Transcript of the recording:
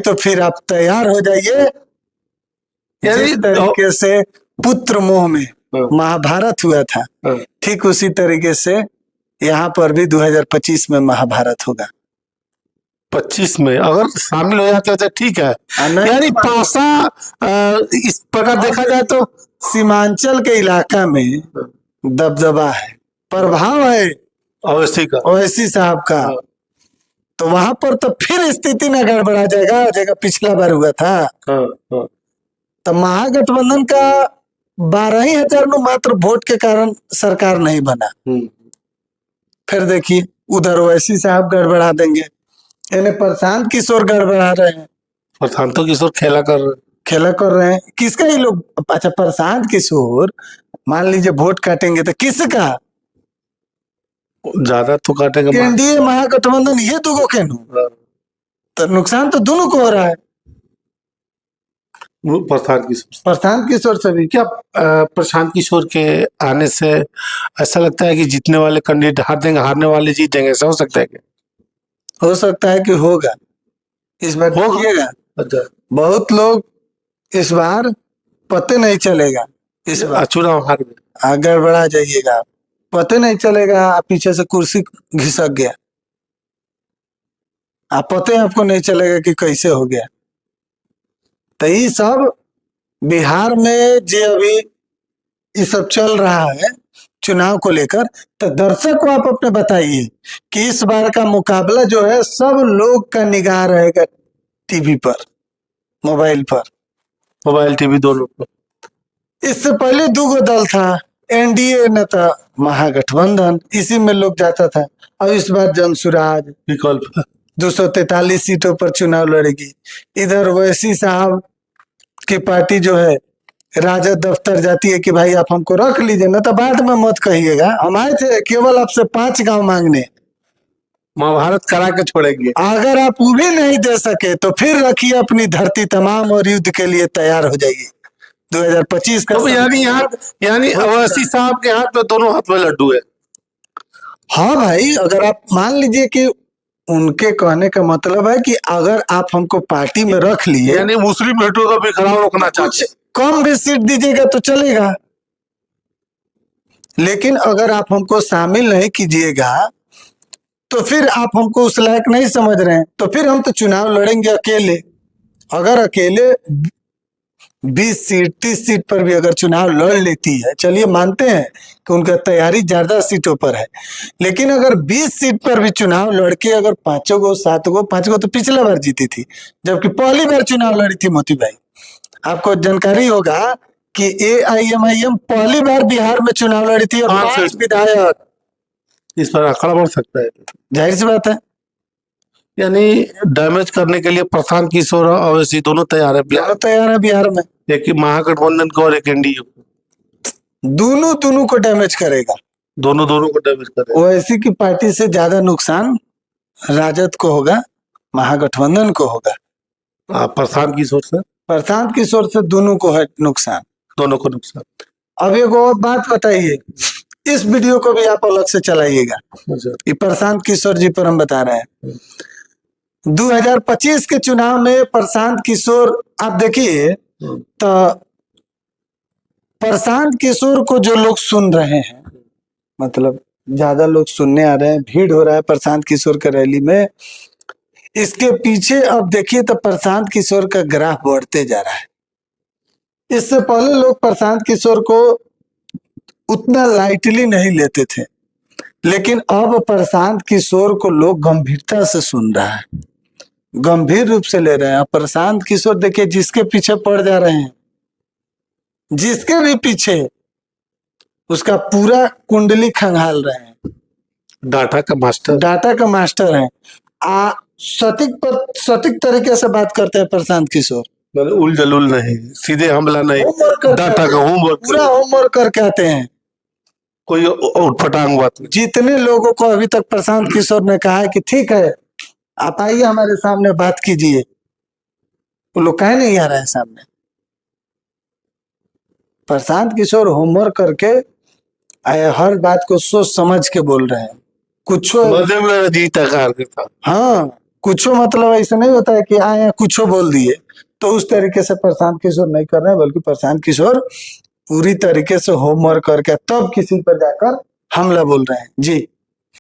तो फिर आप तैयार हो जाइए। जिस तरीके से पुत्र मोह में महाभारत हुआ था, ठीक उसी तरीके से यहाँ पर भी 2025 में महाभारत होगा। 25 में अगर शामिल हो जाते तो ठीक है। यानी पासा इस प्रकार देखा जाए तो सीमांचल के इलाका में दबदबा है, प्रभाव है अवैसी का, ओवैसी साहब का। तो वहां पर तो फिर स्थिति न गड़बड़ा जाएगा जैसा पिछला बार हुआ था। तो महागठबंधन का 12,000 मात्र वोट के कारण सरकार नहीं बना। फिर देखिए उधर ओवैसी साहब गड़बड़ा देंगे, यानी प्रशांत किशोर गड़बड़ा रहे हैं। प्रशांत किशोर खेला कर रहे हैं। किसका ये लोग? अच्छा, प्रशांत किशोर मान लीजिए वोट काटेंगे तो किसका? ज्यादा तो काटेंगे एनडीए महागठबंधन, ये दो के तो नुकसान तो दोनों को हो रहा है। प्रशांत किशोर से भी। क्या प्रशांत किशोर के आने से ऐसा लगता है कि जीतने वाले कैंडिडेट हार देंगे, हारने वाले जीतेंगे, ऐसा हो सकता है? हो सकता है कि होगा इस बार। देखिएगा बहुत लोग इस बार पता नहीं चलेगा, इस बार चुनाव हार गए, अगर बढ़ा जाइएगा पता नहीं चलेगा। पीछे से कुर्सी घिसक गया, आप पता आपको नहीं चलेगा कि कैसे हो गया। तो ये सब बिहार में जो अभी ये सब चल रहा है चुनाव को लेकर, तो दर्शक को आप अपने बताइए कि इस बार का मुकाबला जो है सब लोग का निगाह रहेगा टीवी पर, मोबाइल पर, मोबाइल टीवी दोनों पर। इससे पहले 2 दल था, एनडीए न था महागठबंधन, इसी में लोग जाता था। अब इस बार जनसुराज विकल्प 243 सीटों पर चुनाव लड़ेगी। इधर ओवैसी साहब की पार्टी जो है राजद दफ्तर जाती है कि भाई आप हमको रख लीजिए, ना तो बाद में मत कहिएगा, हम आए थे केवल आपसे 5 गांव मांगने, महाभारत करा के छोड़ेंगे। अगर आप वो भी नहीं दे सके तो फिर रखिए अपनी धरती तमाम और युद्ध के लिए तैयार हो जाइए। 2025 का तो यानी ओवैसी साहब के हाथ में, दोनों हाथ में लड्डू है। हाँ भाई, अगर आप मान लीजिए कि उनके कहने का मतलब है कि अगर आप हमको पार्टी में रख लिए, यानी मुस्लिम बेटों का भी खराब रोकना चाहते, कम भी सीट दीजिएगा तो चलेगा, लेकिन अगर आप हमको शामिल नहीं कीजिएगा तो फिर आप हमको उस लायक नहीं समझ रहे हैं, तो फिर हम तो चुनाव लड़ेंगे अकेले। अगर अकेले 20 सीट 30 सीट पर भी अगर चुनाव लड़ लेती है, चलिए मानते हैं कि उनका तैयारी ज्यादा सीटों पर है, लेकिन अगर 20 सीट पर भी चुनाव लड़के अगर 5 गो 7 गो 5 गो तो पिछला बार जीती थी, जबकि पहली बार चुनाव लड़ी थी मोती भाई। आपको जानकारी होगा कि AIMIM पहली बार बिहार में चुनाव लड़ी थी और 5 विधायक। इस पर आंकड़ा बढ़ सकता है, जाहिर सी बात है। यानी डैमेज करने के लिए प्रशांत किशोर और ओवैसी दोनों तैयार है बिहार में। एक महागठबंधन को और एक एनडीए को, दोनों को डैमेज करेगा, दोनों को डैमेज करेगा। ओवैसी की पार्टी से ज्यादा नुकसान राजद को होगा, महागठबंधन को होगा। प्रशांत किशोर से दोनों को है नुकसान, दोनों को नुकसान। अब एक और बात बताइए, इस वीडियो को भी आप अलग से चलाइएगा, ये प्रशांत किशोर जी पर हम बता रहे हैं। 2025 के चुनाव में प्रशांत किशोर, आप देखिए तो प्रशांत किशोर को जो लोग सुन रहे हैं, मतलब ज्यादा लोग सुनने आ रहे हैं, भीड़ हो रहा है प्रशांत किशोर के रैली में, इसके पीछे अब देखिए तो प्रशांत किशोर का ग्राफ बढ़ते जा रहा है। इससे पहले लोग प्रशांत किशोर को उतना लाइटली नहीं लेते थे, लेकिन अब प्रशांत किशोर को लोग गंभीरता से सुन रहा है, गंभीर रूप से ले रहे हैं। प्रशांत किशोर देखिए जिसके पीछे पड़ जा रहे हैं, जिसके भी पीछे, उसका पूरा कुंडली खंगाल रहे हैं, डाटा का मास्टर है। सटीक तरीके से बात करते हैं प्रशांत किशोर, उल जलूल नहीं, सीधे हमला नहीं, डाटा का पूरा होमवर्क करके आते हैं, कोई उठपटांग बात नहीं। जितने लोगों को अभी तक प्रशांत किशोर ने कहा है कि ठीक है आप आइए हमारे सामने बात कीजिए, वो लोग कहे नहीं आ रहे हैं सामने। प्रशांत किशोर होमवर्क करके हर बात को सोच समझ के बोल रहे हैं, कुछ जीता कार के था। हाँ, कुछ मतलब ऐसा नहीं होता है कि आए कुछ बोल दिए, तो उस तरीके से प्रशांत किशोर नहीं कर रहे हैं, बल्कि प्रशांत किशोर पूरी तरीके से होमवर्क करके तब किसी पर जाकर हमला बोल रहे हैं। जी।